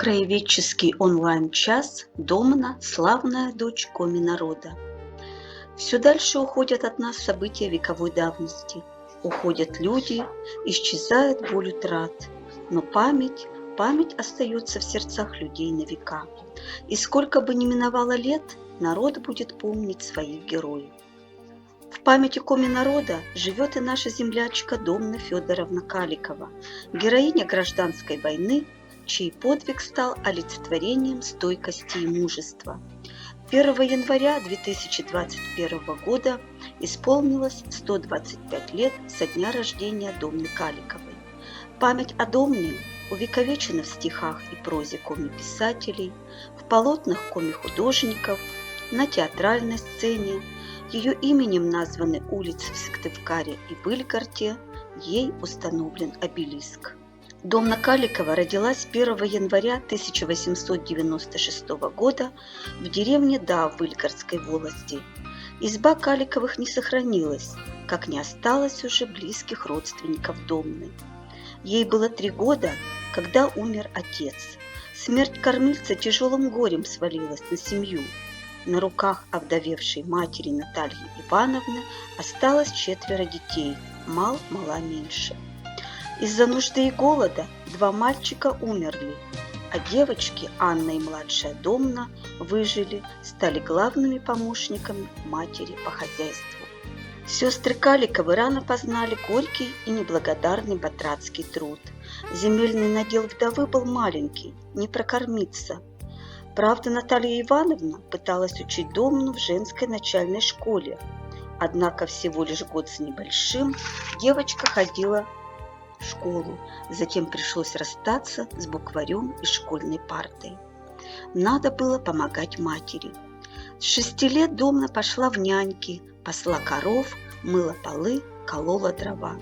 Краеведческий онлайн-час Домна «Славная дочь коми-народа». Все дальше уходят от нас события вековой давности. Уходят люди, исчезает боль утрат. Но память остается в сердцах людей на века. И сколько бы ни миновало лет, народ будет помнить своих героев. В памяти коми-народа живет и наша землячка Домна Федоровна Каликова, героиня гражданской войны, чей подвиг стал олицетворением стойкости и мужества. 1 января 2021 года исполнилось 125 лет со дня рождения Домны Каликовой. Память о Домне увековечена в стихах и прозе коми-писателей, в полотнах коми-художников, на театральной сцене. Ее именем названы улицы в Сыктывкаре и Быльгарде, ей установлен обелиск. Домна Каликова родилась 1 января 1896 года в деревне Да в Быльгардской волости. Изба Каликовых не сохранилась, как не осталось уже близких родственников Домны. Ей было 3 года, когда умер отец. Смерть кормильца тяжелым горем свалилась на семью. На руках овдовевшей матери Натальи Ивановны осталось 4 детей, мала меньше. Из-за нужды и голода 2 мальчика умерли, а девочки Анна и младшая Домна выжили, стали главными помощниками матери по хозяйству. Сестры Каликовы рано познали горький и неблагодарный батрацкий труд. Земельный надел вдовы был маленький, не прокормиться. Правда, Наталья Ивановна пыталась учить Домну в женской начальной школе, однако всего лишь год с небольшим девочка ходила в школу, затем пришлось расстаться с букварем и школьной партой. Надо было помогать матери. С 6 лет Домна пошла в няньки, пасла коров, мыла полы, колола дрова.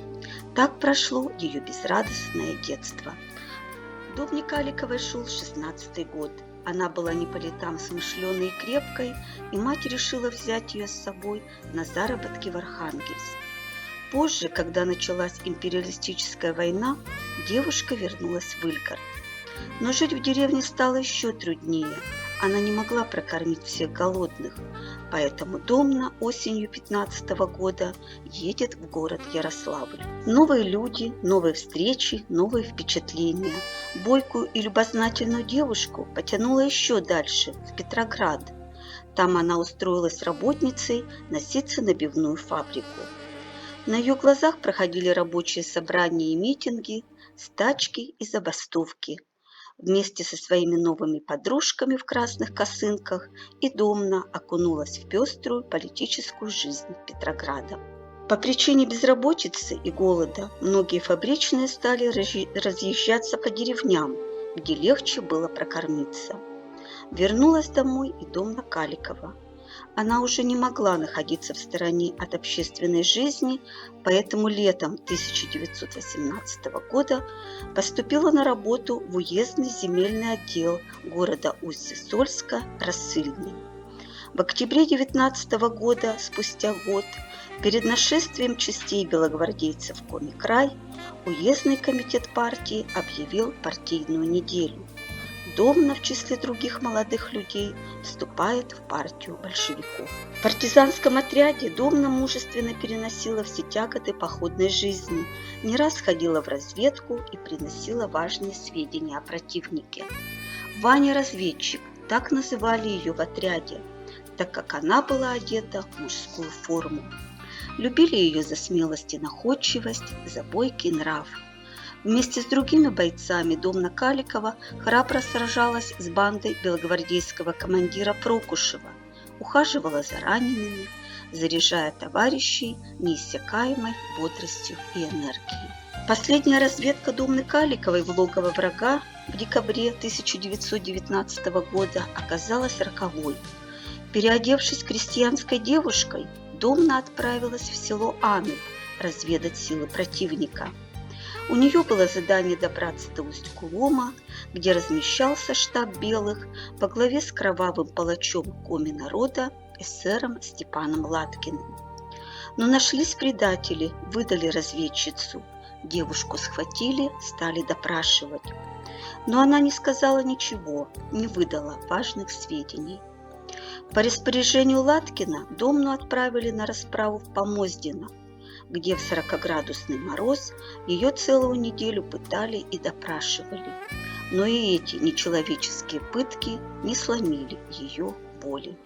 Так прошло ее безрадостное детство. Домне Каликовой шел 16-й год. Она была не по летам смышленой и крепкой, и мать решила взять ее с собой на заработки в Архангельск. Позже, когда началась империалистическая война, девушка вернулась в Быльгард. Но жить в деревне стало еще труднее. Она не могла прокормить всех голодных, поэтому Домна осенью 15 года едет в город Ярославль. Новые люди, новые встречи, новые впечатления. Бойкую и любознательную девушку потянула еще дальше, в Петроград. Там она устроилась работницей на ситцо-набивную фабрику. На ее глазах проходили рабочие собрания и митинги, стачки и забастовки. Вместе со своими новыми подружками в красных косынках и Домна окунулась в пеструю политическую жизнь Петрограда. По причине безработицы и голода многие фабричные стали разъезжаться по деревням, где легче было прокормиться. Вернулась домой и Домна Каликова. Она уже не могла находиться в стороне от общественной жизни, поэтому летом 1918 года поступила на работу в уездный земельный отдел города Усть-Сольска рассыльной. В октябре 19 года, спустя год, перед нашествием частей белогвардейцев в Коми-край, уездный комитет партии объявил партийную неделю. Домна в числе других молодых людей вступает в партию большевиков. В партизанском отряде Домна мужественно переносила все тяготы походной жизни, не раз ходила в разведку и приносила важные сведения о противнике. Ваня-разведчик, так называли ее в отряде, так как она была одета в мужскую форму. Любили ее за смелость и находчивость, за бойкий нрав. Вместе с другими бойцами Домна Каликова храбро сражалась с бандой белогвардейского командира Прокушева, ухаживала за ранеными, заряжая товарищей неиссякаемой бодростью и энергией. Последняя разведка Домны Каликовой в логово врага в декабре 1919 года оказалась роковой. Переодевшись крестьянской девушкой, Домна отправилась в село Ануб разведать силы противника. У нее было задание добраться до Усть-Кулома, где размещался штаб белых во главе с кровавым палачом коми-народа эсером Степаном Латкиным. Но нашлись предатели, выдали разведчицу. Девушку схватили, стали допрашивать. Но она не сказала ничего, не выдала важных сведений. По распоряжению Латкина Домну отправили на расправу в Помоздино, где в 40-градусный мороз ее целую неделю пытали и допрашивали. Но и эти нечеловеческие пытки не сломили ее воли.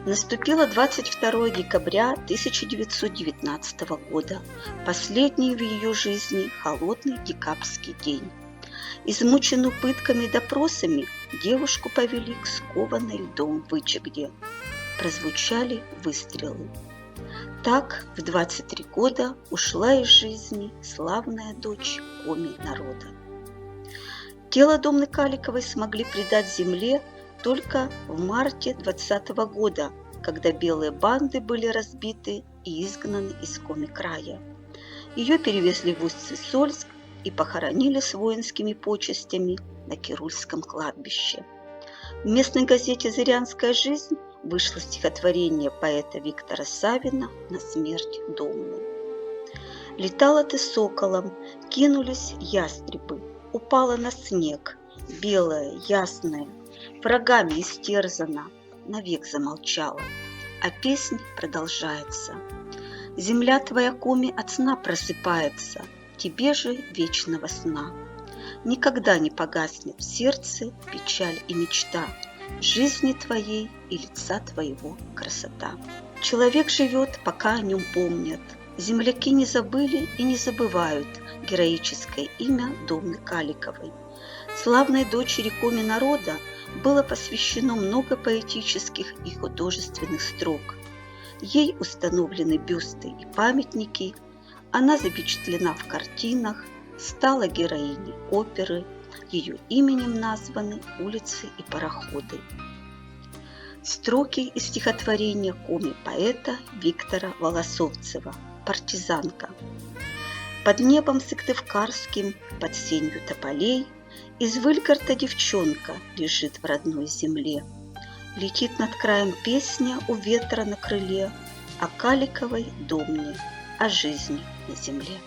Наступило 22 декабря 1919 года, последний в ее жизни холодный декабрьский день. Измученную пытками и допросами девушку повели к скованной льдом Вычегде. Прозвучали выстрелы. Так в 23 года ушла из жизни славная дочь Коми народа. Тело Домны Каликовой смогли предать земле только в марте 20 года, когда белые банды были разбиты и изгнаны из Коми края. Ее перевезли в Усть-Сысольск и похоронили с воинскими почестями на Кирульском кладбище. В местной газете «Зырянская жизнь» вышло стихотворение поэта Виктора Савина на смерть Домны. Летала ты соколом, кинулись ястребы, упала на снег, белая, ясная, врагами истерзана, навек замолчала, а песнь продолжается. Земля твоя, Коми, от сна просыпается, тебе же вечного сна. Никогда не погаснет в сердце печаль и мечта, жизни твоей и лица твоего красота. Человек живет, пока о нем помнят. Земляки не забыли и не забывают героическое имя Домны Каликовой. Славной дочери Коми народа было посвящено много поэтических и художественных строк. Ей установлены бюсты и памятники, она запечатлена в картинах, стала героиней оперы, ее именем названы улицы и пароходы. Строки из стихотворения Коми-поэта Виктора Волосовцева «Партизанка». Под небом сыктывкарским, под сенью тополей, из Выльгарта девчонка лежит в родной земле. Летит над краем песня у ветра на крыле о Каликовой Домне, о жизни на земле.